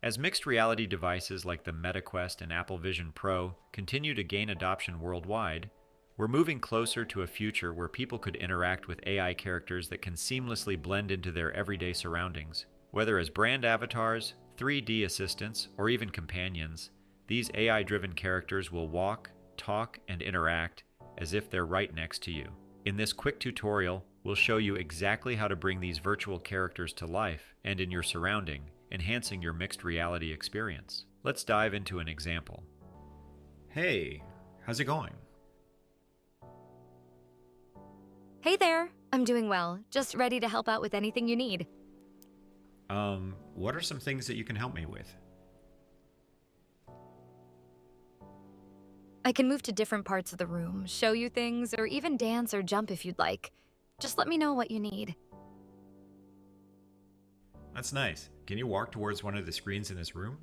As mixed reality devices like the Meta Quest and Apple Vision Pro continue to gain adoption worldwide, we're moving closer to a future where people could interact with AI characters that can seamlessly blend into their everyday surroundings. Whether as brand avatars, 3D assistants, or even companions, these AI-driven characters will walk, talk, and interact as if they're right next to you. In this quick tutorial, we'll show you exactly how to bring these virtual characters to life and in your surrounding, enhancing your mixed reality experience. Let's dive into an example. Hey, how's it going? Hey there, I'm doing well. Just ready to help out with anything you need. What are some things that you can help me with? I can move to different parts of the room, show you things, or even dance or jump if you'd like. Just let me know what you need. That's nice. Can you walk towards one of the screens in this room?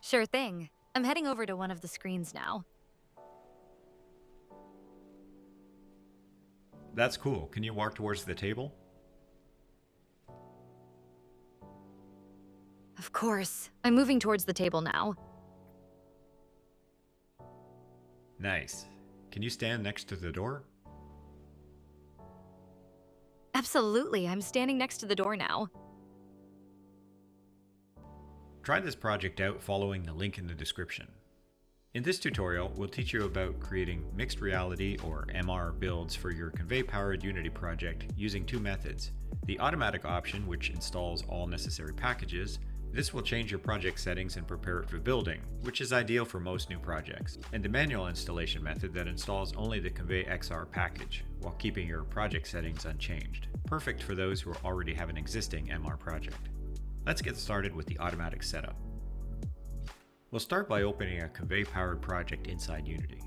Sure thing. I'm heading over to one of the screens now. That's cool. Can you walk towards the table? Of course. I'm moving towards the table now. Nice. Can you stand next to the door? Absolutely, I'm standing next to the door now. Try this project out following the link in the description. In this tutorial, we'll teach you about creating mixed reality or MR builds for your Convai-powered Unity project using two methods. The automatic option, which installs all necessary packages. This will change your project settings and prepare it for building, which is ideal for most new projects. And the manual installation method that installs only the Convai XR package, while keeping your project settings unchanged. Perfect for those who already have an existing MR project. Let's get started with the automatic setup. We'll start by opening a Convai-powered project inside Unity.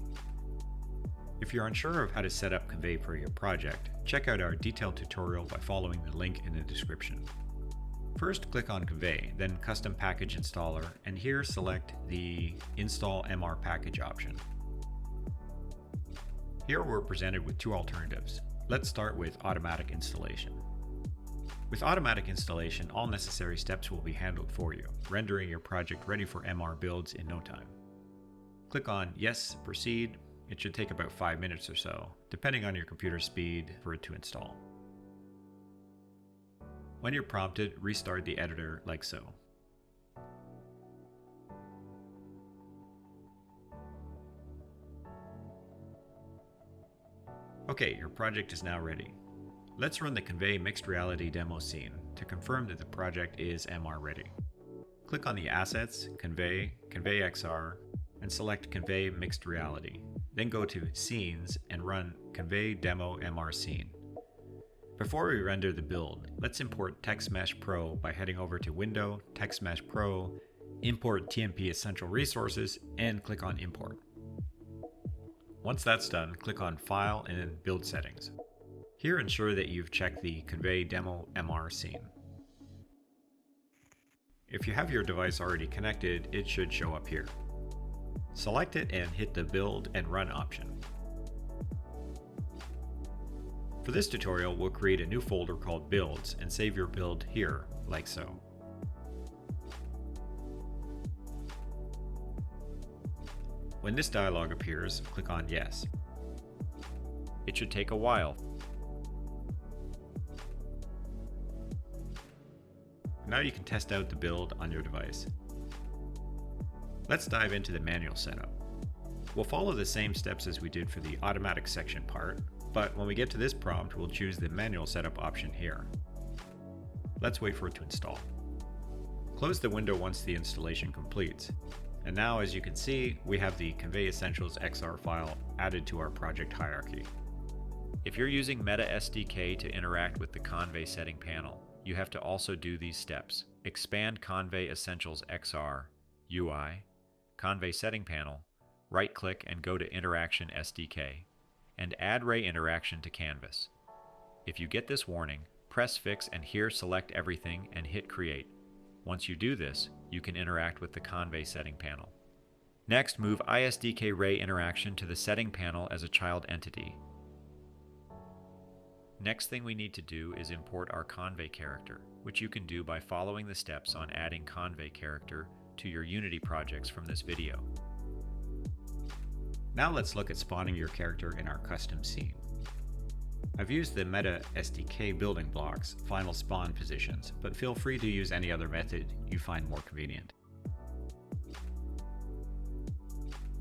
If you're unsure of how to set up Convai for your project, check out our detailed tutorial by following the link in the description. First, click on Convai, then Custom Package Installer, and here select the Install MR Package option. Here we're presented with two alternatives. Let's start with Automatic Installation. With automatic installation, all necessary steps will be handled for you, rendering your project ready for MR builds in no time. Click on Yes, Proceed. It should take about 5 minutes or so, depending on your computer speed for it to install. When you're prompted, restart the editor like so. Okay, your project is now ready. Let's run the Convai Mixed Reality demo scene to confirm that the project is MR ready. Click on the Assets, Convai, Convai XR, and select Convai Mixed Reality. Then go to Scenes and run Convai Demo MR Scene. Before we render the build, let's import TextMesh Pro by heading over to Window, TextMesh Pro, Import TMP Essential Resources, and click on Import. Once that's done, click on File and then Build Settings. Here, ensure that you've checked the Convai Demo MR scene. If you have your device already connected, it should show up here. Select it and hit the Build and Run option. For this tutorial, we'll create a new folder called Builds and save your build here, like so. When this dialog appears, click on Yes. It should take a while. Now you can test out the build on your device. Let's dive into the manual setup. We'll follow the same steps as we did for the automatic section part, but when we get to this prompt, we'll choose the manual setup option here. Let's wait for it to install. Close the window once the installation completes. And now, as you can see, we have the Convai Essentials XR file added to our project hierarchy. If you're using Meta SDK to interact with the Convai setting panel, you have to also do these steps. Expand Convai Essentials XR, UI, Convai setting panel, right-click and go to Interaction SDK, and add Ray interaction to Canvas. If you get this warning, press Fix and here select everything and hit Create. Once you do this, you can interact with the Convai setting panel. Next, move ISDK Ray interaction to the setting panel as a child entity. Next thing we need to do is import our Convai character, which you can do by following the steps on adding Convai character to your Unity projects from this video. Now let's look at spawning your character in our custom scene. I've used the Meta SDK building blocks, final spawn positions, but feel free to use any other method you find more convenient.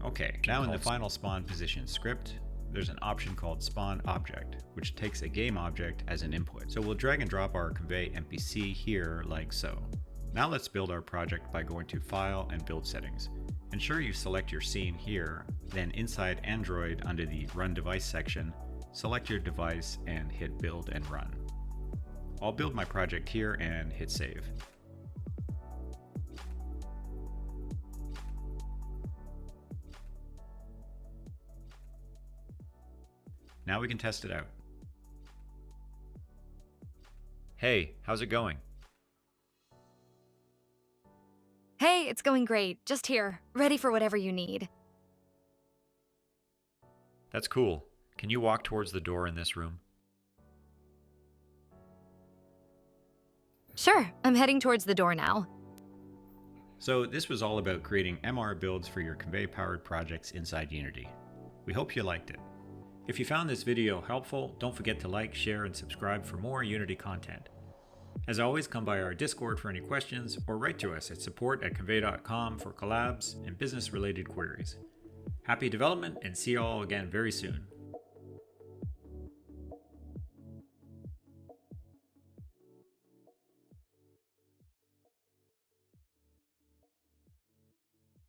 Okay, now in the final spawn position script, there's an option called Spawn Object, which takes a game object as an input. So we'll drag and drop our Convai NPC here like so. Now let's build our project by going to File and Build Settings. Ensure you select your scene here, then inside Android under the Run Device section, select your device and hit Build and Run. I'll build my project here and hit Save. Now we can test it out. Hey, how's it going? Hey, it's going great. Just here, ready for whatever you need. That's cool. Can you walk towards the door in this room? Sure, I'm heading towards the door now. So this was all about creating MR builds for your Convai-powered projects inside Unity. We hope you liked it. If you found this video helpful, don't forget to like, share, and subscribe for more Unity content. As always, come by our Discord for any questions, or write to us at support@convai.com for collabs and business-related queries. Happy development, and see you all again very soon.